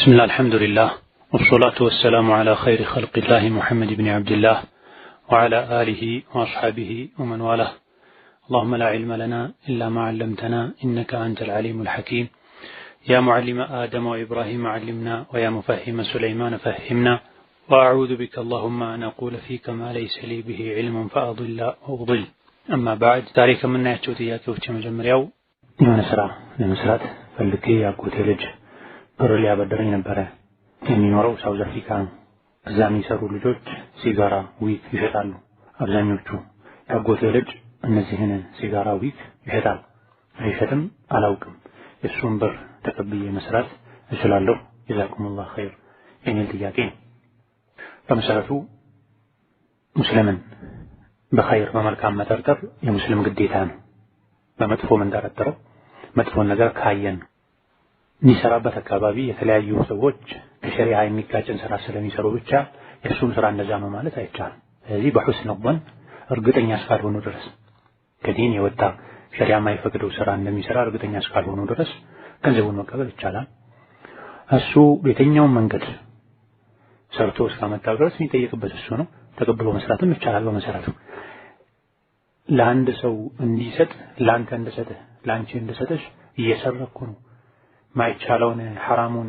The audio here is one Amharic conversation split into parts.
بسم الله الحمد لله والصلاة والسلام على خير خلق الله محمد بن عبد الله وعلى آله وأصحابه ومن والاه. اللهم لا علم لنا إلا ما علمتنا إنك أنت العليم الحكيم. يا معلم آدم وإبراهيم علمنا ويا مفهم سليمان فهمنا وأعوذ بك اللهم أن أقول فيك ما ليس لي به علم فأضل وأضل. أما بعد تاريخ من نحجوتي يا كوتش مجمريو يوم سرع لمسرات فلكي يا كوتي لج ብር ሊያበድረኝ ነበረ። የሚኖረው ሳውዝ አፍሪካ ነው። እዛ የሚሰሩ ልጆች ሲጋራ ዊክ ይሸጣሉ። አብዛኞቹ ያጎቴ ልጅ እነዚህን ሲጋራ ዊክ ይሸጣል። አይሸጥም አላውቅም። የሱን ብር ተቀብዬ መስራት እችላለሁ? ጀዛኩሙላህ ኸይር የሚል ጥያቄ ነው። በመሰረቱ ሙስሊምን በኸይር በመልካም መጠርጠር የሙስሊም ግዴታ ነው። በመጥፎ መንጠረጥረው መጥፎን ነገር ካየን የሚሰራበት አካባቢ የተለያዩ ሰዎች ከሸሪዓ የሚጋጭን ስራ ስለሚሰሩ ብቻ የእሱም ስራ እንደዛ ነው ማለት አይቻልም። ስለዚህ በሁስን ظن እርግጠኛ እስካልሆኑ ድረስ ከዲን የወጣ ሸሪዓ የማይፈቅደው ስራ እንደሚሰራ እርግጠኛ እስካልሆኑ ድረስ ገንዘቡን መቀበል ይቻላል። እሱ በየትኛውም መንገድ ሰርቶ እስካመጣው ድረስ የሚጠየቅበት እሱ ነው። ተቀብሎ መስራትም ይቻላል። በመሰረቱ ለአንድ ሰው እንዲሰጥ ለአንተ እንደሰጠህ ለአንቺ እንደሰጠሽ እየሰረኩ ነው ማይቻለውን ሐራሙን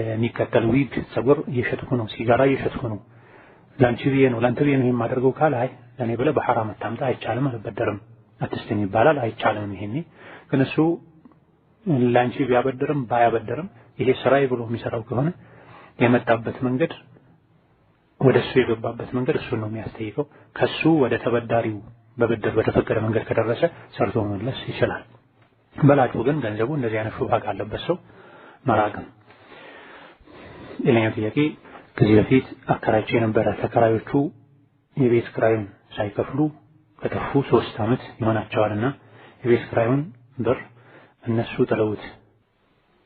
የሚከተል ዊግ ፀጉር እየሸጥኩ ነው፣ ሲጋራ እየሸጥኩ ነው፣ ላንቺ ብዬ ነው ላንተ ብዬ ነው የማደርገው ካለ አይ ለኔ ብለህ በሐራም አታምጣ አይቻልም፣ አልበደርም አትስተኝ ይባላል። አይቻልም። ይሄኔ ግን እሱ ላንቺ ቢያበድርም ባያበድርም ይሄ ስራዬ ብሎ የሚሰራው ከሆነ የመጣበት መንገድ ወደሱ የገባበት መንገድ እሱ ነው የሚያስጠይቀው። ከሱ ወደ ተበዳሪው በብድር በተፈቀደ መንገድ ከደረሰ ሰርቶ መመለስ ይችላል። በላጩ ግን ገንዘቡ እንደዚህ አይነት ሹብሃ ካለበት ሰው መራቅም። ሌላኛው ጥያቄ ከዚህ በፊት አከራይቼ የነበረ ተከራዮቹ የቤት ኪራዩን ሳይከፍሉ ከጠፉ 3 ዓመት ይሆናቸዋልና የቤት ኪራዩን ብር እነሱ ጥለውት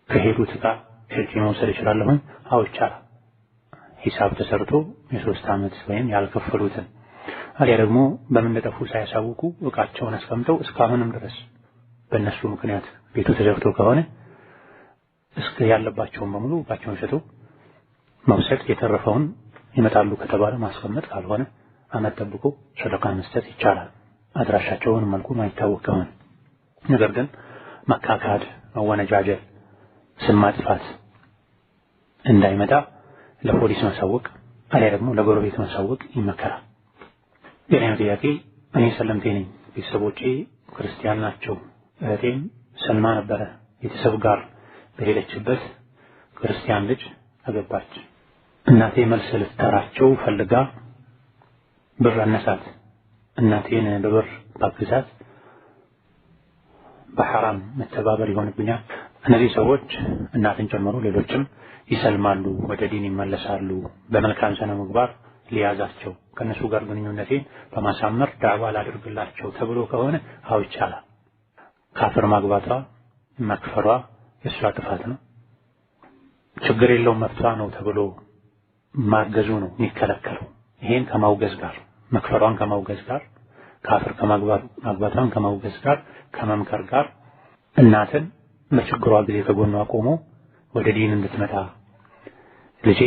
ከሄዱት ጋር ሸጬ መውሰድ እችላለሁ? አዎ ይቻላል። ሂሳብ ተሰርቶ የ3 ዓመት ወይም ያልከፈሉትን አሊያ ደግሞ በምን እንደጠፉ ሳያሳውቁ ዕቃቸውን አስቀምጠው እስካሁንም ድረስ በእነሱ ምክንያት ቤቱ ተዘግቶ ከሆነ እስከ ያለባቸውን በሙሉ ዕቃቸውን ሸጠው መውሰድ፣ የተረፈውን ይመጣሉ ከተባለ ማስቀመጥ፣ ካልሆነ አመት ጠብቆ ሰደቃ መስጠት ይቻላል። አድራሻቸውን መልኩ ማይታወቅ ከሆነ። ነገር ግን መካካድ፣ መወነጃጀል፣ ስም ማጥፋት እንዳይመጣ ለፖሊስ ማሳወቅ አሊያ ደግሞ ለጎረቤት ማሳወቅ ይመከራል። ሌላኛው ጥያቄ እኔ ሰለምቴ ነኝ፣ ቤተሰቦቼ ክርስቲያን ናቸው። እህቴም ሰልማ ነበረ። ቤተሰብ ጋር በሄደችበት ክርስቲያን ልጅ አገባች። እናቴ መልስ ልትጠራቸው ፈልጋ ብር አነሳት። እናቴን በብር ባግዛት በሐራም መተባበር ይሆንብኛል? እነዚህ ሰዎች እናትን ጨምሮ ሌሎችም ይሰልማሉ፣ ወደ ዲን ይመለሳሉ። በመልካም ስነ ምግባር ሊያዛቸው ከነሱ ጋር ግንኙነቴን በማሳመር ዳዕዋ ላድርግላቸው ተብሎ ከሆነ አዎ ይቻላል። ካፍር ማግባቷ መክፈሯ የሷ ጥፋት ነው። ችግር የለውም መፍቷ ነው ተብሎ ማገዙ ነው የሚከለከለው። ይሄን ከማውገዝ ጋር መክፈሯን ከማውገዝ ጋር ካፍር ከማግባቷን ከማውገዝ ጋር ከመምከር ጋር እናትን በችግሯ ጊዜ ከጎኗ ቆሞ ወደ ዲን እንድትመጣ ልጄ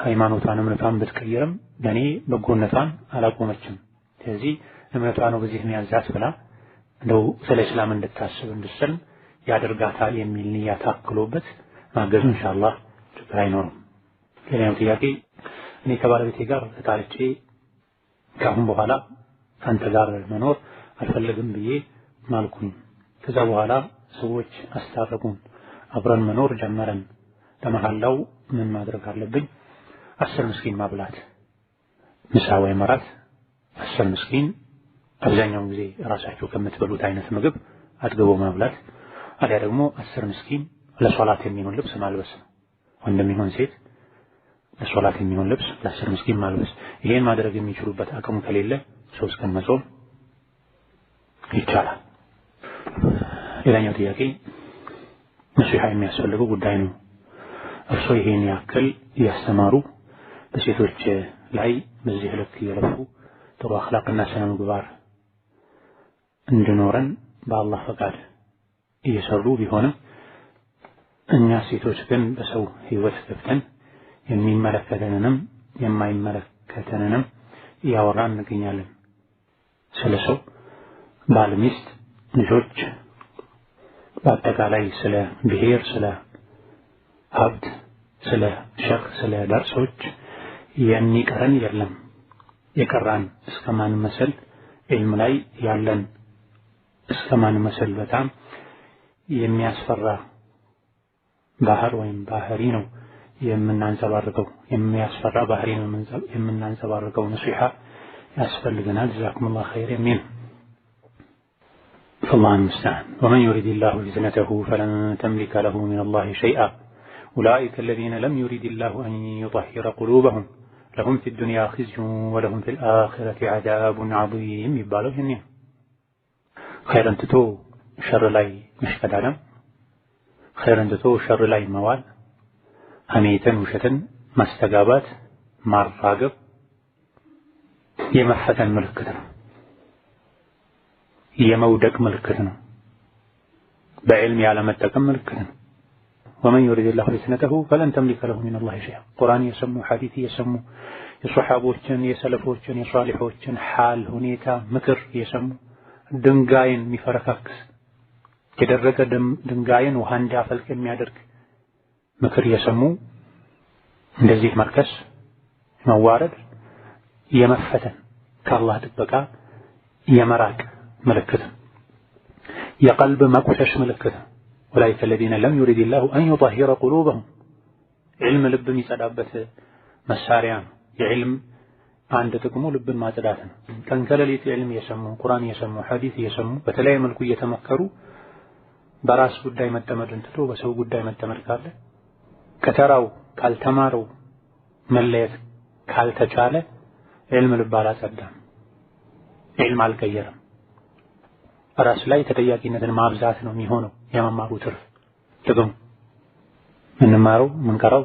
ሃይማኖቷን እምነቷን ብትቀይርም ለኔ በጎነቷን አላቆመችም፣ ስለዚህ እምነቷ ነው በዚህ የሚያዛት ብላ እንደው ስለ እስላም እንድታስብ እንድትሰልም ያደርጋታል የሚል ንያ ታክሎበት ማገዙ ኢንሻአላህ ችግር አይኖርም። ሌላኛው ጥያቄ እኔ ከባለቤቴ ጋር ተጣልቼ ከአሁን በኋላ አንተ ጋር መኖር አልፈልግም ብዬ ማልኩኝ። ከዛ በኋላ ሰዎች አስታረቁን፣ አብረን መኖር ጀመረን። ለመሐላው ምን ማድረግ አለብኝ? 10 ምስኪን ማብላት፣ ምሳ ወይም እራት 10 ምስኪን አብዛኛውን ጊዜ ራሳቸው ከምትበሉት አይነት ምግብ አጥግቦ ማብላት፣ አሊያ ደግሞ 10 ምስኪን ለሶላት የሚሆን ልብስ ማልበስ ነው። ወንድም ይሁን ሴት ለሶላት የሚሆን ልብስ ለ10 ምስኪን ማልበስ። ይሄን ማድረግ የሚችሉበት አቅሙ ከሌለ 3 ቀን መጾም ይቻላል። ሌላኛው ጥያቄ ነሲሃ የሚያስፈልገው ጉዳይ ነው። እርሶ ይሄን ያክል እያስተማሩ በሴቶች ላይ በዚህ ልክ እየለፉ ጥሩ አኽላቅና ስነ ምግባር እንድኖረን በአላህ ፈቃድ እየሰሩ ቢሆንም እኛ ሴቶች ግን በሰው ህይወት ገብተን የሚመለከተንንም የማይመለከተንንም እያወራን እንገኛለን። ስለ ሰው ባል፣ ሚስት፣ ልጆች፣ በአጠቃላይ ስለ ብሔር፣ ስለ ሀብት፣ ስለ ሸክ፣ ስለ ደርሶች የሚቀረን የለም። የቀራን እስከማን መሰል ዒልም ላይ ያለን እስከማን መሰል በጣም የሚያስፈራ ባህር ወይም ባህሪ ነው የምናንጸባርቀው። የሚያስፈራ ባህሪ ነው የምናንጸባርቀው። ነሲሃ ያስፈልገናል። ጀዛኩሙላሁ ኸይር የሚል فالله المستعان. ومن يريد الله فتنته فلن تملك له من الله شيئا أولئك الذين لم يريد الله أن يطهر قلوبهم لهم في الدنيا خزي ولهم في الآخرة عذاب عظيم يبالو جنين خيرا تتو شر لاي مشكد علم خيرا تتو شر لاي موال هميتا وشتا مستقابات مع الراقب يمفتا ملكتنا የመውደቅ ምልክት ነው። በዕልም ያለመጠቀም ምልክት ነው። ومن يريد الله فتنته فلن تملك له من الله شيئا ቁርአን የሰሙ ሐዲስ የሰሙ የሷሐቦችን የሰለፎችን የሷሊሖችን ሐል ሁኔታ ምክር የሰሙ ድንጋይን የሚፈረካክስ የደረቀ ድንጋይን ውሃ እንዲያፈልቅ የሚያደርግ ምክር የሰሙ እንደዚህ መርከስ መዋረድ የመፈተን ከአላህ ጥበቃ የመራቅ ምልክት የቀልብ መቁሸሽ ምልክት ወላይከ الذين لم يريد الله أن يطهر قلوبهم علم ልብ የሚጸዳበት መሳሪያ ነው። የዕልም አንድ ጥቅሙ ልብን ማጽዳት ነው። ቀን ከሌሊት ዕልም የሰሙ ቁርአን የሰሙ ሐዲስ የሰሙ በተለያየ መልኩ እየተመከሩ በራስ ጉዳይ መጠመድን ትቶ በሰው ጉዳይ መጠመድ ካለ ከተራው ካልተማረው መለየት ካልተቻለ ዕልም ልብ አላጸዳም፣ ዕልም አልቀየረም። ራስ ላይ ተጠያቂነትን ማብዛት ነው የሚሆነው የመማሩ ትርፍ ጥቅሙ። ምንማረው ምንቀራው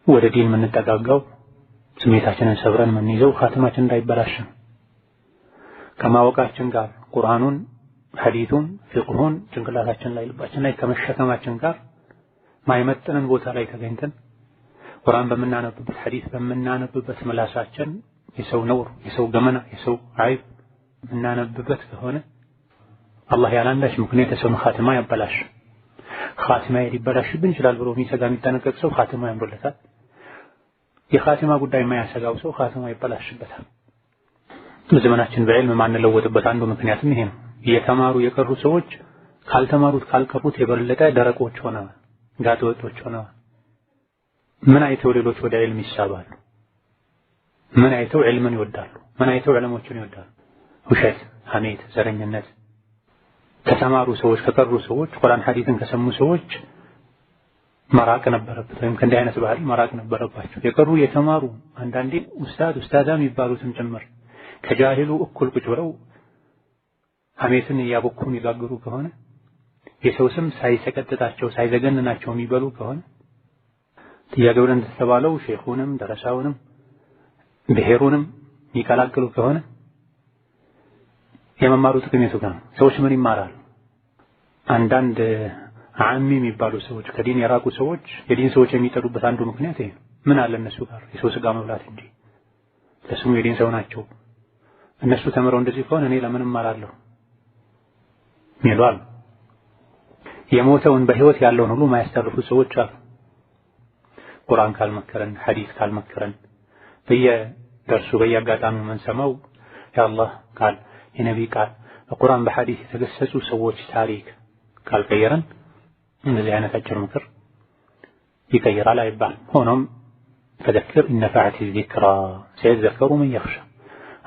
ወደ ዲን የምንጠጋጋው ስሜታችንን ሰብረን የምንይዘው ኻትማችን እንዳይበላሽ ከማወቃችን ጋር ቁርአኑን ሐዲሱን ፊቅሁን ጭንቅላታችን ላይ ልባችን ላይ ከመሸከማችን ጋር ማይመጥነን ቦታ ላይ ተገኝተን ቁርአን በምናነብበት ሐዲስ በምናነብበት ምላሳችን የሰው ነውር የሰው ገመና የሰው አይብ ምናነብበት ከሆነ አላህ ያላንዳች ምክንያት የሰውን ኻትማ ያበላሽ። ኻትማ ሊበላሽብን ይችላል ብሎ የሚሰጋ የሚጠነቀቅ ሰው ኻትማ ያምሮለታል። የኻትማ ጉዳይ የማያሰጋው ሰው ኻትማ ይበላሽበታል። በዘመናችን በዕልም ማንለወጥበት አንዱ ምክንያትም ይሄ ነው። የተማሩ የቀሩ ሰዎች ካልተማሩት ካልቀሩት የበለጠ ደረቆች ሆነዋል፣ ጋጠወጦች ሆነዋል። ምን አይተው ሌሎች ወደ ዕልም ይሳባሉ? ምን አይተው ዕልምን ይወዳሉ? ምን አይተው ዕለሞችን ይወዳሉ? ውሸት፣ ሐሜት፣ ዘረኝነት ከተማሩ ሰዎች ከቀሩ ሰዎች ቁርአን ሐዲስን ከሰሙ ሰዎች መራቅ ነበረበት፣ ወይም ከእንዲህ አይነት ባህሪ መራቅ ነበረባቸው። የቀሩ የተማሩ አንዳንዴ ኡስታዛ የሚባሉትም ጭምር ከጃሂሉ እኩል ቁጭ ብለው ሐሜትን እያቦኩ የሚጋግሩ ከሆነ የሰው ስም ሳይሰቀጥጣቸው ሳይዘገንናቸው የሚበሉ ከሆነ ጥያቄው እንደተባለው ሼኹንም ደረሳውንም ብሔሩንም የሚቀላቅሉ ከሆነ የመማሩ ጥቅም የቱ ጋር ነው? ሰዎች ምን ይማራሉ? አንዳንድ አሚ የሚባሉ ሰዎች ከዲን የራቁ ሰዎች የዲን ሰዎች የሚጠሉበት አንዱ ምክንያት ይሄ ነው። ምን አለ እነሱ ጋር የሰው ስጋ መብላት እንጂ ለስሙ የዲን ሰው ናቸው። እነሱ ተምረው እንደዚህ ከሆነ እኔ ለምን እማራለሁ ይላሉ። የሞተውን በህይወት ያለውን ሁሉ ማያስተርፉ ሰዎች አሉ። ቁርአን ካልመከረን ሐዲስ ካልመከረን በየደርሱ በየአጋጣሚው የምንሰማው የአላህ ቃል የነቢይ ቃል በቁርአን በሐዲስ የተገሰጹ ሰዎች ታሪክ ካልቀየረን እንደዚህ አይነት አጭር ምክር ይቀይራል አይባል። ሆኖም ፈዘክር ኢነፈዐቲ ዚክራ ሰየዘከሩ መን የኽሻ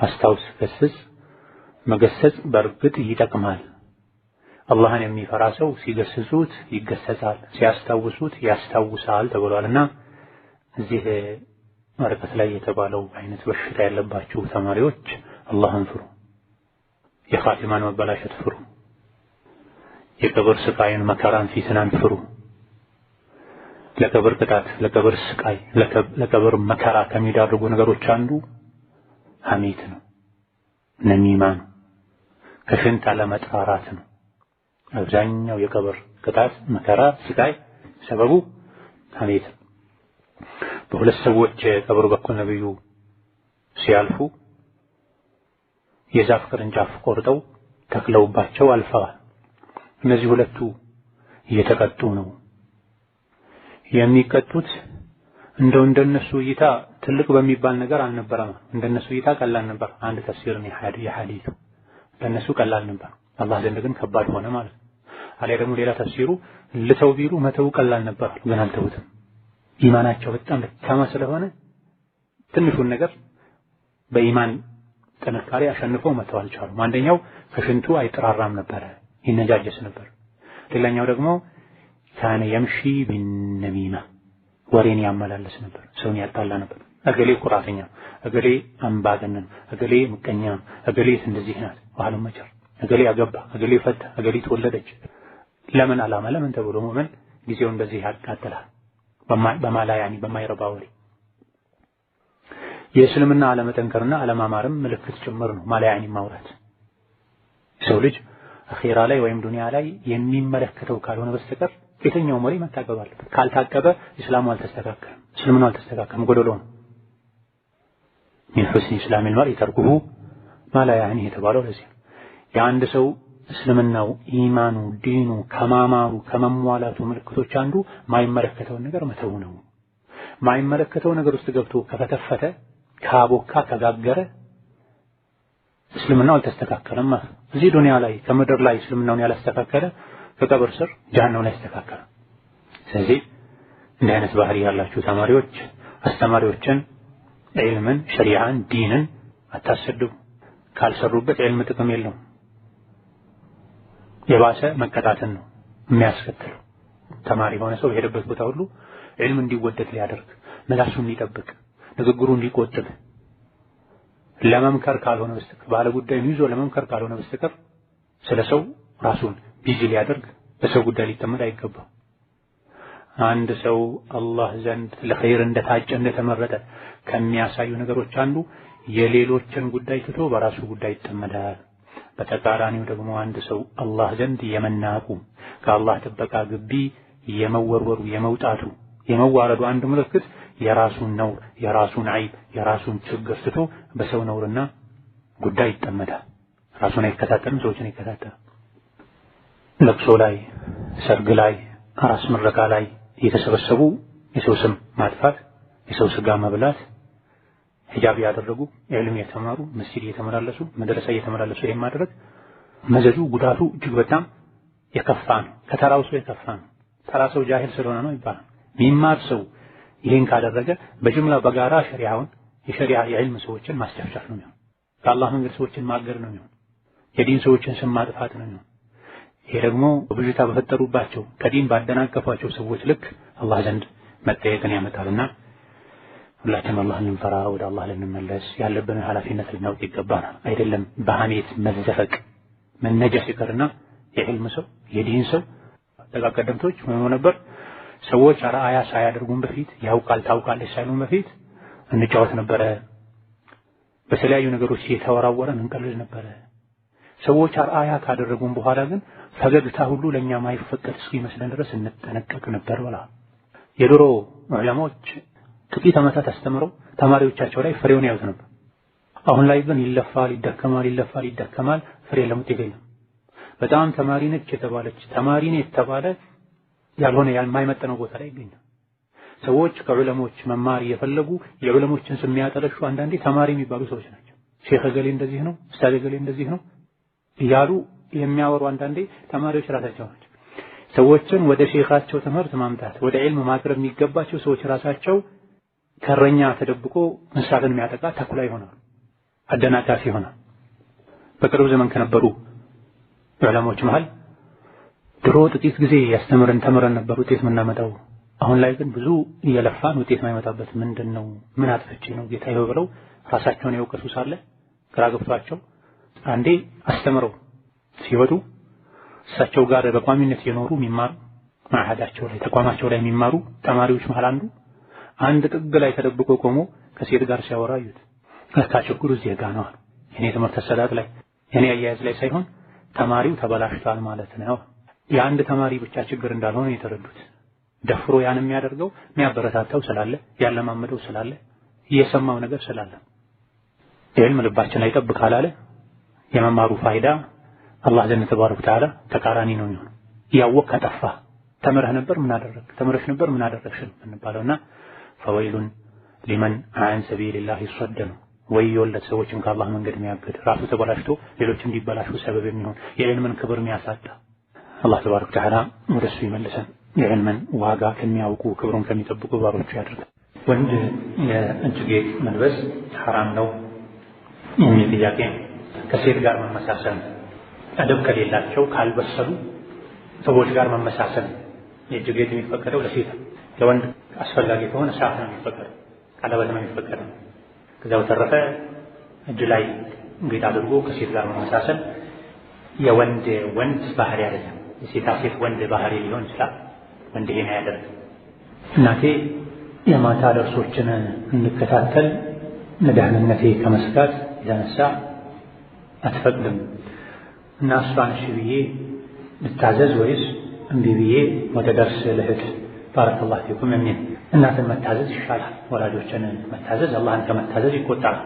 አስታውስ፣ ገስጽ። መገሰጽ በእርግጥ ይጠቅማል። አላህን የሚፈራ ሰው ሲገስጹት ይገሰጻል፣ ሲያስታውሱት ያስታውሳል ተብሏልና እዚህ ወረቀት ላይ የተባለው አይነት በሽታ ያለባችሁ ተማሪዎች አላህን ፍሩ። የኻቲማን መበላሸት ፍሩ። የቀብር ስቃይን መከራን ፊትናን ፍሩ። ለቀብር ቅጣት ለቀብር ስቃይ ለቀብር መከራ ከሚዳርጉ ነገሮች አንዱ ሐሜት ነው፣ ነሚማ ነው፣ ከሽንት አለመጥራራት ነው። አብዛኛው የቀብር ቅጣት መከራ ስቃይ ሰበቡ ሐሜት። በሁለት ሰዎች ቀብር በኩል ነብዩ ሲያልፉ የዛፍ ቅርንጫፍ ቆርጠው ተክለውባቸው አልፈዋል። እነዚህ ሁለቱ እየተቀጡ ነው። የሚቀጡት እንደነሱ እይታ ትልቅ በሚባል ነገር አልነበረም። እንደነሱ እይታ ቀላል ነበር። አንድ ተፍሲር ነው የሐዲሱ እንደነሱ ቀላል ነበር፣ አላህ ዘንድ ግን ከባድ ሆነ ማለት ነው። አሊያ ደግሞ ሌላ ተፍሲሩ ልተው ቢሉ መተው ቀላል ነበር፣ ግን አልተውትም። ኢማናቸው በጣም ደካማ ስለሆነ ትንሹን ነገር በኢማን ጥንካሬ አሸንፈው መተው አልቻሉም። አንደኛው ከሽንቱ አይጠራራም ነበር፣ ይነጃጀስ ነበር። ሌላኛው ደግሞ ካነ የምሺ ቢነሚማ ወሬን ያመላለስ ነበር፣ ሰውን ያጣላ ነበር። እገሌ ኩራተኛ፣ እገሌ አምባገነን፣ እገሌ ምቀኛ፣ እገሌ እንደዚህ ናት ባህሉን መቸር፣ እገሌ አገባ፣ እገሌ ፈታ፣ እገሌ ተወለደች። ለምን ዓላማ ለምን ተብሎ ሙእምን ጊዜውን በዚህ ያቃጥላል በማላያኒ በማይረባ ወሬ። የእስልምና አለመጠንከርና አለማማርም ምልክት ጭምር ነው ማላያኒ ማውራት። ሰው ልጅ አኺራ ላይ ወይም ዱንያ ላይ የሚመለከተው ካልሆነ በስተቀር የትኛው ወሬ መታቀብ አለበት። ካልታቀበ እስላሙ አልተስተካከለም፣ እስልምናው አልተስተካከለም፣ ጎደሎ ነው። ሚን ሁስኒ ኢስላሚል መርኢ ተርኩሁ ማላ ያዕኒ የተባለው ለዚህ የአንድ ሰው እስልምናው ኢማኑ ዲኑ ከማማሩ ከመሟላቱ ምልክቶች አንዱ ማይመለከተውን ነገር መተው ነው። ማይመለከተው ነገር ውስጥ ገብቶ ከፈተፈተ ካቦካ ከጋገረ እስልምናው አልተስተካከለም ማለት ነው። እዚህ ዱንያ ላይ ከምድር ላይ እስልምናውን ያላስተካከለ ከቀብር ስር ጀሃነም ላይ ያስተካከለ። ስለዚህ እንዲህ አይነት ባህሪ ያላችሁ ተማሪዎች አስተማሪዎችን ዒልምን ሸሪዓን ዲንን አታሰድቡ። ካልሰሩበት ዒልም ጥቅም የለውም፣ የባሰ መቀጣትን ነው የሚያስከትለው። ተማሪ የሆነ ሰው የሄደበት ቦታ ሁሉ ዒልም እንዲወደድ ሊያደርግ፣ ምላሱን እንዲጠብቅ፣ ንግግሩ እንዲቆጥብ፣ ለመምከር ካልሆነ በስተቀር ባለ ጉዳዩን ይዞ ለመምከር ካልሆነ በስተቀር ስለ ሰው ራሱን ቢዚ ሊያደርግ በሰው ጉዳይ ሊጠመድ አይገባም። አንድ ሰው አላህ ዘንድ ለኸይር እንደታጨ እንደተመረጠ ከሚያሳዩ ነገሮች አንዱ የሌሎችን ጉዳይ ትቶ በራሱ ጉዳይ ይጠመዳል። በተቃራኒው ደግሞ አንድ ሰው አላህ ዘንድ የመናቁ ከአላህ ጥበቃ ግቢ የመወርወሩ የመውጣቱ የመዋረዱ አንድ ምልክት የራሱን ነውር የራሱን ዐይብ የራሱን ችግር ትቶ በሰው ነውርና ጉዳይ ይጠመዳል። ራሱን አይከታተልም፣ ሰዎችን ይከታተላል። ለቅሶ ላይ፣ ሰርግ ላይ፣ አራስ ምረቃ ላይ የተሰበሰቡ የሰው ስም ማጥፋት፣ የሰው ስጋ መብላት፣ ሂጃብ ያደረጉ ዒልም የተማሩ መስጂድ የተመላለሱ መድረሳ የተመላለሱ ይሄን ማድረግ መዘዙ ጉዳቱ እጅግ በጣም የከፋ ነው። ከተራው ሰው የከፋ ነው። ተራ ሰው ጃሂል ስለሆነ ነው ይባላል። ሚማር ሰው ይሄን ካደረገ በጅምላ በጋራ ሸሪዓውን የሸሪዓ የዒልም ሰዎችን ማስጨፍጨፍ ነው የሚሆነው። ከአላህ መንገድ ሰዎችን ማገር ነው የሚሆነው። የዲን ሰዎችን ስም ማጥፋት ነው የሚሆነው። ይሄ ደግሞ ብዥታ በፈጠሩባቸው ከዲን ባደናቀፏቸው ሰዎች ልክ አላህ ዘንድ መጠየቅን ያመጣልና ሁላችንም አላህን ልንፈራ ወደ አላህ ልንመለስ ያለብንን ኃላፊነት ልናውቅ ይገባናል። አይደለም በሐሜት መዘፈቅ መነጀስ ይቀርና የዕልም ሰው የዲን ሰው ተቀደምቶች ሆኖ ነበር። ሰዎች አርአያ ሳያደርጉን በፊት ያውቃል ታውቃለች ሳይሉን በፊት እንጫወት ነበረ። በተለያዩ ነገሮች የተወራወረን እንቀልድ ነበረ። ሰዎች አርአያ ካደረጉን በኋላ ግን ፈገግታ ሁሉ ለኛ ማይፈቀድ እስኪመስለን ድረስ እንጠነቀቅ ነበር ብላ የድሮ ዑለሞች ጥቂት ዓመታት አስተምረው ተማሪዎቻቸው ላይ ፍሬውን ያዩት ነበር። አሁን ላይ ግን ይለፋል ይደከማል ፍሬ ለውጤት የለም። በጣም ተማሪ ነች የተባለች ተማሪ ነው የተባለ ያልሆነ የማይመጥነው ቦታ ላይ ይገኛል። ሰዎች ከዑለሞች መማር የፈለጉ የዑለሞችን ስም የሚያጠለሹ አንዳንዴ ተማሪ የሚባሉ ሰዎች ናቸው። ሼኽ ገሌ እንደዚህ ነው፣ ኡስታዝ ገሌ እንደዚህ ነው እያሉ የሚያወሩ አንዳንዴ ተማሪዎች ራሳቸው ናቸው። ሰዎችን ወደ ሼኻቸው ትምህርት ማምጣት ወደ ዒልም ማቅረብ የሚገባቸው ሰዎች ራሳቸው ከረኛ ተደብቆ እንስሳትን የሚያጠቃ ተኩላ ይሆናል፣ አደናቃፊ ይሆናል። በቅርብ ዘመን ከነበሩ ዑለሞች መሃል ድሮ ጥቂት ጊዜ ያስተምረን ተምረን ነበር ውጤት የምናመጣው። አሁን ላይ ግን ብዙ እየለፋን ውጤት የማይመጣበት ምንድነው? ምን አጥፍቼ ነው ጌታዬ ብለው ራሳቸውን ያውቀሱ ሳለ ግራ ገብቷቸው አንዴ አስተምረው ሲወጡ እሳቸው ጋር በቋሚነት የኖሩ የሚማሩ ማዕሃዳቸው ላይ ተቋማቸው ላይ የሚማሩ ተማሪዎች መሃል አንድ ጥግ ላይ ተደብቆ ቆሞ ከሴት ጋር ሲያወራ አዩት። ለካ ችግሩ እዚህ ጋር ነው። የኔ ትምህርት አሰጣጥ ላይ የኔ አያያዝ ላይ ሳይሆን ተማሪው ተበላሽቷል ማለት ነው። የአንድ ተማሪ ብቻ ችግር እንዳልሆነ የተረዱት። ደፍሮ ያን የሚያደርገው የሚያበረታታው ስላለ፣ ያለማመደው ስላለ፣ እየሰማው ነገር ስላለ ይህን ልባችን ላይ ጠብ ካላለ የመማሩ ፋይዳ አላህ ዘንድ ተባረከ ወተዓላ ተቃራኒ ነው የሚሆነው። ያወቅ ከጠፋ ተምረህ ነበር ምን አደረግህ፣ ተምረሽ ነበር ምን አደረግሽ እንባለውና ፈወይሉን ሊመን አን ሰቢልላህ ይሰደኑ ወዮለት ሰዎችን ከአላህ መንገድ የሚያግድ ራሱ ተበላሽቶ ሌሎች እንዲበላሹ ሰበብ የሚሆን የዕልምን ክብር የሚያሳጣ አላህ ተባረከ ወተዓላ ወደሱ ይመልሰን። የዕልምን ዋጋ ከሚያውቁ ክብሩን ከሚጠብቁ ባሮቹ ያድርገን። ወንድ የእጅ ጌጥ መልበስ ሐራም ነው የሚል ጥያቄ ከሴት ጋር መመሳሰል አደብ ከሌላቸው ካልበሰሉ ሰዎች ጋር መመሳሰል። የእጅ ጌጥ የሚፈቀደው ለሴት፣ ለወንድ አስፈላጊ ከሆነ ሰዓት ነው የሚፈቀደው፣ ቀለበት ነው የሚፈቀደው። ከዛ በተረፈ እጅ ላይ ጌጥ አድርጎ ከሴት ጋር መመሳሰል የወንድ ባህሪ አይደለም። የሴታ ሴት ወንድ ባህሪ ሊሆን ይችላል። ወንድ ይሄን አያደርግም። እናቴ የማታ ደርሶችን እንከታተል ለደህንነቴ ከመስጋት የተነሳ አትፈቅድም እና እሷን እሺ ብዬ ልታዘዝ ወይስ እምቢ ብዬ ወደ ደርስ ልሂድ? ባረከላሁ ፊኩም የሚል እናትን መታዘዝ ይሻላል። ወላጆችን መታዘዝ አላህን ከመታዘዝ ይቆጣል።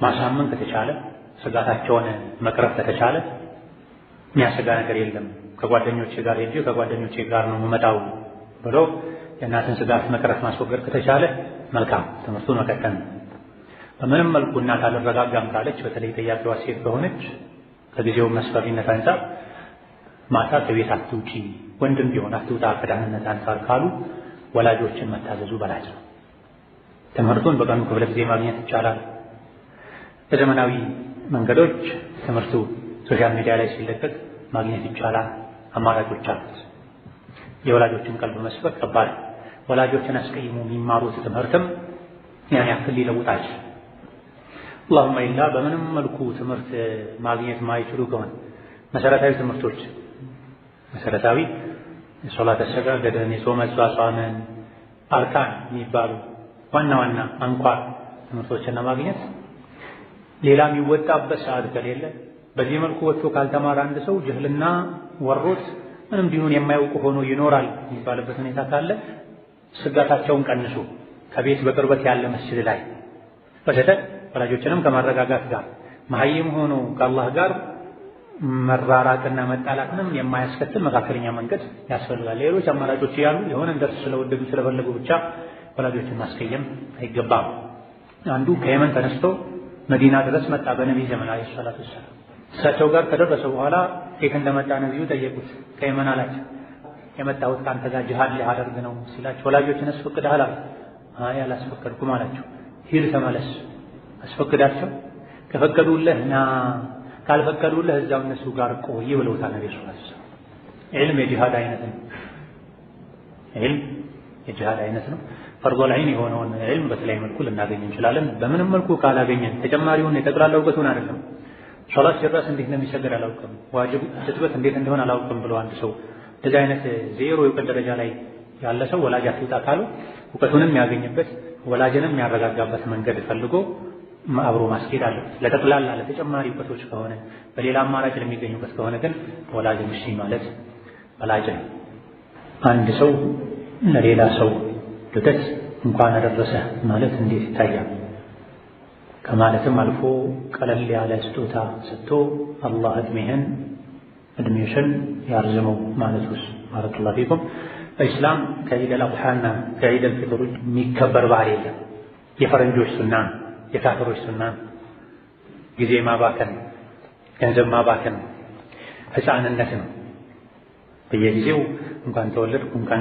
ማሳመን ከተቻለ ስጋታቸውን መቅረፍ ከተቻለ የሚያሰጋ ነገር የለም። ከጓደኞቼ ጋር ሄጄ ከጓደኞቼ ጋር ነው የምመጣው ብሎ የእናትን ስጋት መቅረፍ ማስወገድ ከተቻለ መልካም፣ ትምህርቱን መቀጠል ነው። በምንም መልኩ እናት አልረጋጋም ካለች፣ በተለይ ጠያቂዋ ሴት ከሆነች ከጊዜው መስፈሪነት አንፃር ማታ ከቤት አትውጪ፣ ወንድም ቢሆን አትውጣ ከደህንነት አንፃር ካሉ ወላጆችን መታዘዙ በላጭ ነው። ትምህርቱን በቀኑ ክፍለ ጊዜ ማግኘት ይቻላል። በዘመናዊ መንገዶች ትምህርቱ ሶሻል ሚዲያ ላይ ሲለቀቅ ማግኘት ይቻላል። አማራጮች አሉት። የወላጆችን ቀልብ መስበር ከባድ። ወላጆችን አስቀይሞ የሚማሩት ትምህርትም ያን ያክል ሊለውጣች አላሁመ ኢላ በምንም መልኩ ትምህርት ማግኘት ማይችሉ ከሆነ መሰረታዊ ትምህርቶች መሰረታዊ የሶላት አሰጋገድን፣ የጾም አጽዋምን፣ አርካን የሚባሉ ዋና አንኳር ትምህርቶችን ለማግኘት ሌላ የሚወጣበት ሰዓት ከሌለ በዚህ መልኩ ወጥቶ ካልተማረ አንድ ሰው ጅህልና ወሮት ምንም ዲኑን የማያውቅ ሆኖ ይኖራል የሚባልበት ሁኔታ ካለ ስጋታቸውን ቀንሱ። ከቤት በቅርበት ያለ መስጂድ ላይ ወሰተ ወላጆችንም ከማረጋጋት ጋር መሀይም ሆኖ ከአላህ ጋር መራራቅና መጣላትንም የማያስከትል መካከለኛ መንገድ ያስፈልጋል። ሌሎች አማራጮች ያሉ የሆነ ደርስ ስለወደዱ ስለፈለጉ ብቻ ወላጆችን ማስቀየም አይገባም። አንዱ ከየመን ተነስቶ መዲና ድረስ መጣ በነቢይ ዘመን አለይሂ ሰላቱ ወሰላም። እሳቸው ጋር ከደረሰ በኋላ ከየት እንደመጣ ነቢዩ ጠየቁት። ከየመን አላቸው። የመጣሁት ከአንተ ጋር ጂሃድ ሊያደርግ ነው ሲላቸው ወላጆችን አስፈቅደሃል አሉ። አይ አላስፈቀድኩም አላቸው። ሂድ ተመለስ፣ አስፈቅዳቸው፣ ከፈቀዱልህ ና፣ ካልፈቀዱልህ እዛው እነሱ ጋር ቆይ ብለውታል ነብዩ ሰለላሁ ዐለይሂ ወሰለም። ዒልም የጂሃድ አይነት ነው። ዒልም የጂሃድ አይነት ነው። ፈርዶል ዐይን የሆነውን ዒልም በተለይ መልኩ ልናገኝ እንችላለን። በምንም መልኩ ካላገኘን ተጨማሪውን የጠቅላላ እውቀቱን አይደለም ሶላት ሲደርስ እንዴት እንደሚሰገድ አላውቅም፣ ዋጅብ ስትበት እንዴት እንደሆነ አላውቅም ብሎ አንድ ሰው እንደዚህ አይነት ዜሮ የእውቀት ደረጃ ላይ ያለ ሰው ወላጅ አትውጣ ካለው እውቀቱንም ያገኝበት ወላጅንም ያረጋጋበት መንገድ ፈልጎ አብሮ ማስኬድ አለበት። ለጠቅላላ ለተጨማሪ እውቀቶች ከሆነ በሌላ አማራጭ ለሚገኙበት ከሆነ ግን ወላጅ እሺ ማለት በላጭ ነው። አንድ ሰው ለሌላ ሰው ልደት እንኳን አደረሰ ማለት እንዴት ይታያል? ከማለትም አልፎ ቀለል ያለ ስጦታ ሰጥቶ አላህ እድሜሽን ያርዝመው ማለት ውስጥ ባረከላሁ ፊኩም። በኢስላም ከዒድ አልአድሓና ከዒድ አልፊጥር የሚከበር በዓል የለም። የፈረንጆች ሱና፣ የካፍሮች ሱና፣ ጊዜ ማባከን፣ ገንዘብ ማባከን፣ ሕፃንነት ነው። በየጊዜው እንኳን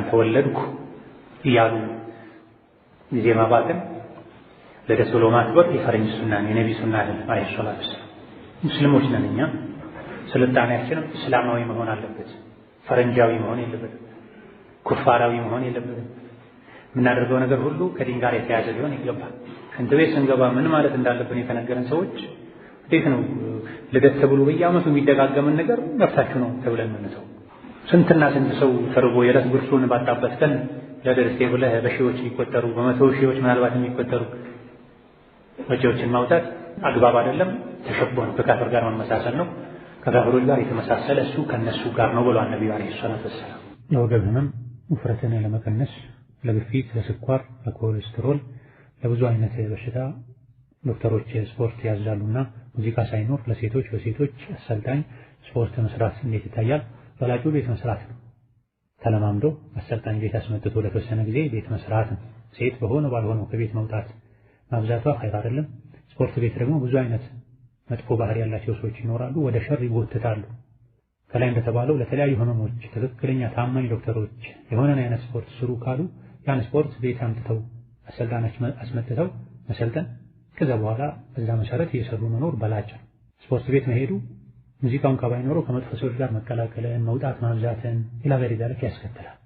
ተወለድኩ እያሉ ጊዜ ማባከን ልደት ብሎ ማክበር የፈረንጅ ሱና ነው፣ የነቢ ሱና አይደለም። አለይሂ ሰላቱ ወሰላም ሙስሊሞች ነን እኛ። ስልጣኔያችንም እስላማዊ መሆን አለበት፣ ፈረንጃዊ መሆን የለበትም፣ ኩፋራዊ መሆን የለበትም። የምናደርገው ነገር ሁሉ ከዲን ጋር የተያዘ ሊሆን ይገባል። ሽንት ቤት ስንገባ ምን ማለት እንዳለብን የተነገረን ሰዎች እንዴት ነው ልደት ተብሎ በየዓመቱ የሚደጋገምን ነገር መፍታችሁ ነው ተብለን የምንተው? ስንትና ስንት ሰው ተርቦ የዕለት ጉርሱን ባጣበት ቀን ለደርሴ ብለህ በሺዎች የሚቆጠሩ በመቶ ሺዎች ምናልባት የሚቆጠሩ ወጪዎችን ማውጣት አግባብ አይደለም። ተሸቦ ነው፣ ከካፍር ጋር መመሳሰል ነው። ከካፊሮች ጋር የተመሳሰለ እሱ ከነሱ ጋር ነው ብሏል ነብዩ አለይሂ ሰላቱ ወሰላም። የወገብ ህመም ውፍረትን ለመቀነስ ለግፊት፣ ለስኳር፣ ለኮሌስትሮል፣ ለብዙ አይነት በሽታ ዶክተሮች ስፖርት ያዛሉና ሙዚቃ ሳይኖር ለሴቶች በሴቶች አሰልጣኝ ስፖርት መስራት እንዴት ይታያል? በላጩ ቤት መስራት ነው። ተለማምዶ አሰልጣኝ ቤት አስመጥቶ ለተወሰነ ጊዜ ቤት መስራት ነው። ሴት በሆነ ባልሆነው ከቤት መውጣት ማብዛቷ ኸይር አይደለም። ስፖርት ቤት ደግሞ ብዙ አይነት መጥፎ ባህሪ ያላቸው ሰዎች ይኖራሉ፣ ወደ ሸር ይጎትታሉ። ከላይ እንደተባለው ለተለያዩ ህመሞች ትክክለኛ ታማኝ ዶክተሮች የሆነን አይነት ስፖርት ስሩ ካሉ ያን ስፖርት ቤት አምጥተው አሰልጣኞች አስመጥተው መሰልጠን፣ ከዛ በኋላ በዛ መሰረት እየሰሩ መኖር በላጭ። ስፖርት ቤት መሄዱ ሙዚቃውን ከባይኖረው ከመጥፎ ሰዎች ጋር መቀላቀልን፣ መውጣት ማብዛትን ኢላ ገይሪ ዛሊክ ያስከትላል።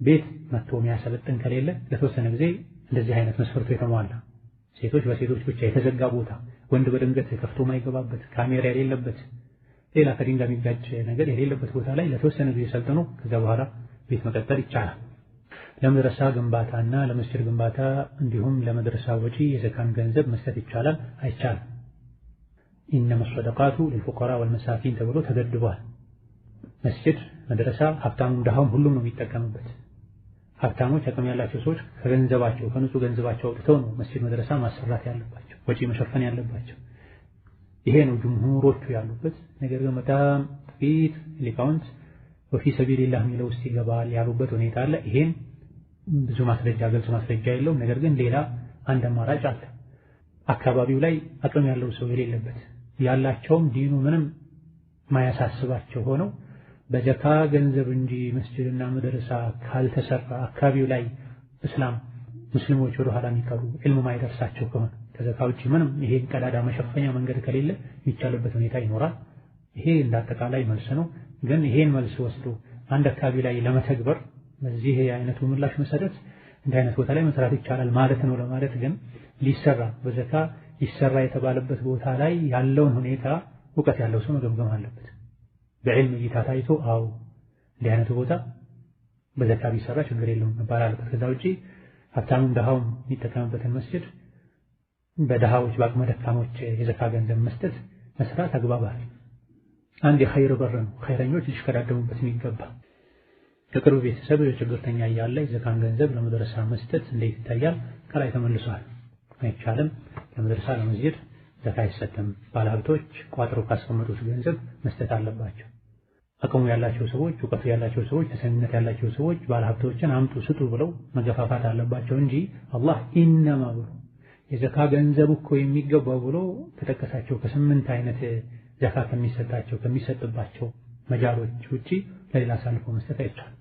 ቤት መጥቶ የሚያሰለጥን ከሌለ ለተወሰነ ጊዜ እንደዚህ አይነት መስፈርቱ የተሟላ ሴቶች በሴቶች ብቻ የተዘጋ ቦታ፣ ወንድ በድንገት ከፍቶ ማይገባበት፣ ካሜራ የሌለበት፣ ሌላ ከድንጋይ የሚጋጭ ነገር የሌለበት ቦታ ላይ ለተወሰነ ጊዜ ሰልጥኖ ከዛ በኋላ ቤት መቀጠል ይቻላል። ለመድረሳ ግንባታና ለመስጂድ ግንባታ እንዲሁም ለመድረሳ ወጪ የዘካን ገንዘብ መስጠት ይቻላል አይቻልም? ኢነመ ሰደቃቱ ሊልፉቀራ ወልመሳኪን ተብሎ ተገድቧል። መስጂድ፣ መድረሳ ሀብታሙም ድሃውም ሁሉም ነው የሚጠቀምበት። ሀብታሞች አቅም ያላቸው ሰዎች ከገንዘባቸው ከንጹህ ገንዘባቸው አውጥተው ነው መስጂድ መድረሳ ማሰራት ያለባቸው፣ ወጪ መሸፈን ያለባቸው። ይሄ ነው ጅምሁሮቹ ያሉበት። ነገር ግን በጣም ጥቂት ሊቃውንት ወፊ ሰቢልላህ የሚለው ውስጥ ይገባል ያሉበት ሁኔታ አለ። ይሄም ብዙ ማስረጃ ግልጽ ማስረጃ የለውም። ነገር ግን ሌላ አንድ አማራጭ አለ። አካባቢው ላይ አቅም ያለው ሰው የሌለበት ያላቸውም ዲኑ ምንም ማያሳስባቸው ሆነው በዘካ ገንዘብ እንጂ መስጂድና መድረሳ ካልተሰራ አካባቢው ላይ እስላም ሙስሊሞች ወደ ኋላ የሚቀሩ ዕልም ማይደርሳቸው ከሆነ ከዘካ ውጪ ምንም ይሄን ቀዳዳ መሸፈኛ መንገድ ከሌለ የሚቻልበት ሁኔታ ይኖራል። ይሄ እንዳጠቃላይ መልስ ነው። ግን ይሄን መልስ ወስዶ አንድ አካባቢ ላይ ለመተግበር በዚህ አይነቱ ምላሽ መሰረት እንደ አይነት ቦታ ላይ መስራት ይቻላል ማለት ነው ለማለት ግን ሊሰራ በዘካ ይሰራ የተባለበት ቦታ ላይ ያለውን ሁኔታ እውቀት ያለው ሰው መገምገም አለበት። በዕልም እይታ ታይቶ አው እንዲህ አይነቱ ቦታ በዘካ ቢሰራ ችግር የለውም መባል አለበት። ከዛ ውጪ ሀብታሙም ድሃውም የሚጠቀምበትን መስጂድ በድሃዎች በአቅመ ደካሞች የዘካ ገንዘብ መስራት አግባባል። አንድ የኸይር በር ነው፣ ኸይረኞች ሊሽከዳደሙበት የሚገባ። ከቅርብ ቤተሰብ ችግርተኛ እያለ የዘካን ገንዘብ ለመድረሳ መስጠት እንዴት ይታያል? ከላይ ተመልሷል። አይቻልም። ለመድረሳ ለመስጂድ ዘካ አይሰጥም። ባለሀብቶች ቋጥረው ካስቀመጡት ገንዘብ መስጠት አለባቸው። አቅሙ ያላቸው ሰዎች፣ እውቀቱ ያላቸው ሰዎች፣ ተሰሚነት ያላቸው ሰዎች ባለሀብቶችን አምጡ ስጡ ብለው መገፋፋት አለባቸው እንጂ አላህ ኢነማ ብሎ የዘካ ገንዘብ እኮ የሚገባው ብሎ ከጠቀሳቸው ከ8 አይነት ዘካ ከሚሰጥባቸው መጃሎች ውጪ ለሌላ አሳልፎ መስጠት አይቻልም።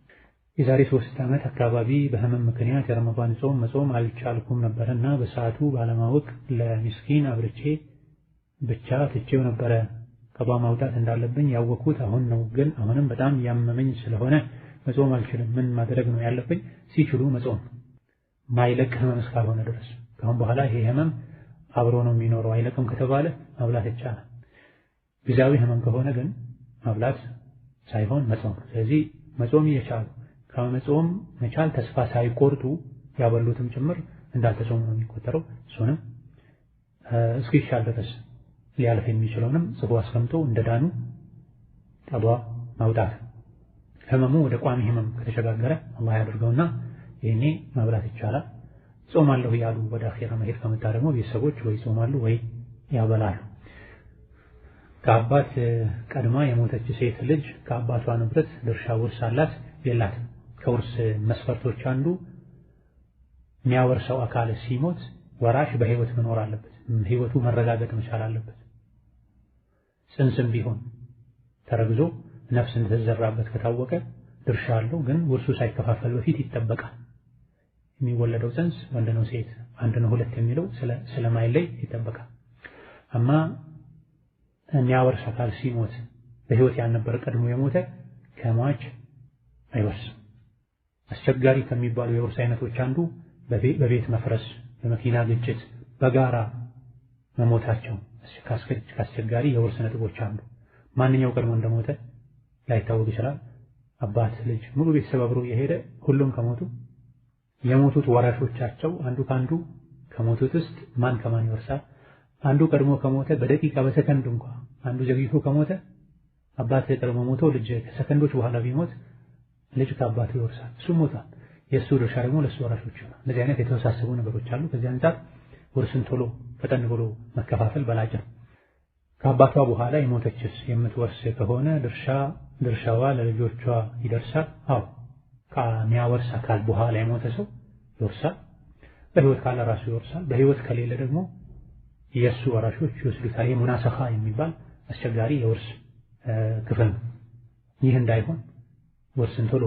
የዛሬ 3 ዓመት አካባቢ በህመም ምክንያት የረመዳን ጾም መጾም አልቻልኩም ነበርና በሰዓቱ ባለማወቅ ለሚስኪን አብርቼ ብቻ ትቼው ነበረ። ቀባ ማውጣት እንዳለብኝ ያወቅኩት አሁን ነው። ግን አሁንም በጣም ያመመኝ ስለሆነ መጾም አልችልም። ምን ማድረግ ነው ያለብኝ? ሲችሉ መጾም ማይለቅ ህመም እስካልሆነ ድረስ። ከአሁን በኋላ ይሄ ህመም አብሮ ነው የሚኖረው አይለቅም ከተባለ መብላት ይቻላል። ጊዜያዊ ህመም ከሆነ ግን መብላት ሳይሆን መጾም። ስለዚህ መጾም እየቻሉ ከመጾም መቻል ተስፋ ሳይቆርጡ ያበሉትም ጭምር እንዳልተጾሙ ነው የሚቆጠረው። እሱንም እስኪሻል ድረስ ሊያልፍ የሚችለውንም ጽፎ አስቀምጦ እንደዳኑ ቀዷ ማውጣት። ህመሙ ወደ ቋሚ ህመም ከተሸጋገረ አላህ ያደርገውና ይሄኔ መብላት ይቻላል። ጾማለሁ ያሉ ወደ አኺራ መሄድ ከመጣ ደግሞ ቤተሰቦች ወይ ጾማሉ ወይ ያበላሉ። ከአባት ቀድማ የሞተች ሴት ልጅ ከአባቷ ንብረት ድርሻ ውርስ አላት የላትም? ከውርስ መስፈርቶች አንዱ የሚያወርሰው አካል ሲሞት ወራሽ በህይወት መኖር አለበት። ህይወቱ መረጋገጥ መቻል አለበት። ጽንስም ቢሆን ተረግዞ ነፍስ እንደተዘራበት ከታወቀ ድርሻ አለው። ግን ውርሱ ሳይከፋፈል በፊት ይጠበቃል። የሚወለደው ጽንስ ወንድ ነው ሴት፣ አንድ ነው ሁለት የሚለው ስለማይለይ ይጠበቃል። አማ የሚያወርስ አካል ሲሞት በህይወት ያልነበረ ቀድሞ የሞተ ከሟች አይወርስም። አስቸጋሪ ከሚባሉ የውርስ አይነቶች አንዱ በቤት መፍረስ፣ በመኪና ግጭት፣ በጋራ መሞታቸው ከአስቸጋሪ የውርስ ነጥቦች አንዱ። ማንኛው ቀድሞ እንደሞተ ላይታወቅ ይችላል። አባት፣ ልጅ፣ ሙሉ ቤተሰብ አብሮ የሄደ ሁሉም ከሞቱ የሞቱት ወራሾቻቸው አንዱ ካንዱ ከሞቱት ውስጥ ማን ከማን ይወርሳል? አንዱ ቀድሞ ከሞተ በደቂቃ በሰከንድ እንኳን አንዱ ዘግይቶ ከሞተ አባት ቀድሞ ሞቶ ልጅ ከሰከንዶች በኋላ ቢሞት ልጅ ከአባቱ ይወርሳል። እሱ ሞቷል። የእሱ ድርሻ ደግሞ ለእሱ ወራሾች ይሆናል። እንደዚህ አይነት የተወሳሰቡ ነገሮች አሉ። ከዚህ አንጻር ውርስን ቶሎ ፈጠን ብሎ መከፋፈል በላጭ ነው። ከአባቷ በኋላ የሞተችስ የምትወርስ ከሆነ ድርሻዋ ለልጆቿ ይደርሳል። አዎ ከሚያወርስ አካል በኋላ የሞተ ሰው ይወርሳል። በህይወት ካለ ራሱ ይወርሳል። በህይወት ከሌለ ደግሞ የእሱ ወራሾች ይወስዱታል። ይሄ ሙናሰኻ የሚባል አስቸጋሪ የውርስ ክፍል ነው። ይህ እንዳይሆን ውርስን ቶሎ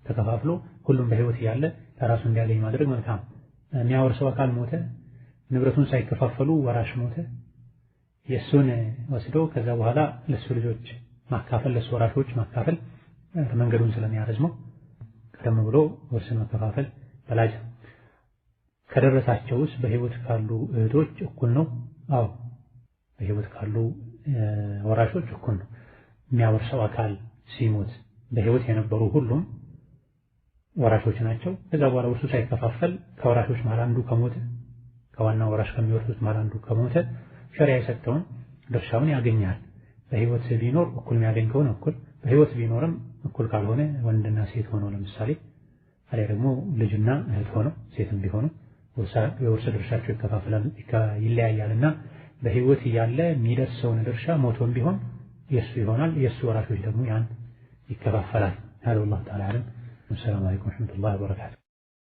ተከፋፍሎ ሁሉም በህይወት እያለ ለራሱ እንዲያገኝ ማድረግ መልካም። የሚያወርሰው አካል ሞተ፣ ንብረቱን ሳይከፋፈሉ ወራሽ ሞተ፣ የእሱን ወስዶ ከዛ በኋላ ለእሱ ልጆች ማካፈል፣ ለእሱ ወራሾች ማካፈል መንገዱን ስለሚያረዝመው ቀደም ብሎ ውርስን መከፋፈል በላጭ ነው። ከደረሳቸውስ በህይወት ካሉ እህቶች እኩል ነው? አዎ በህይወት ካሉ ወራሾች እኩል ነው። የሚያወርሰው አካል ሲሞት በህይወት የነበሩ ሁሉም ወራሾች ናቸው። ከዛ በኋላ ውርሱ ሳይከፋፈል ከወራሾች መሃል አንዱ ከሞተ፣ ከዋናው ወራሽ ከሚወርሱት መሃል አንዱ ከሞተ ሸሪዓ የሰጠውን ድርሻውን ያገኛል። በህይወት ቢኖር እኩል የሚያገኝ ከሆነ እኩል፣ በህይወት ቢኖርም እኩል ካልሆነ ወንድና ሴት ሆነው ለምሳሌ አሊያ ደግሞ ልጅና እህት ሆነው ሴትም ቢሆኑ የውርስ ድርሻቸው ይለያያልና በህይወት እያለ የሚደርሰውን ድርሻ ሞቶም ቢሆን የእሱ ይሆናል። የእሱ ወራሾች ደግሞ ያን ይከፋፈላል። هذا والله تعالى أعلم. والسلام عليكم ورحمة الله وبركاته.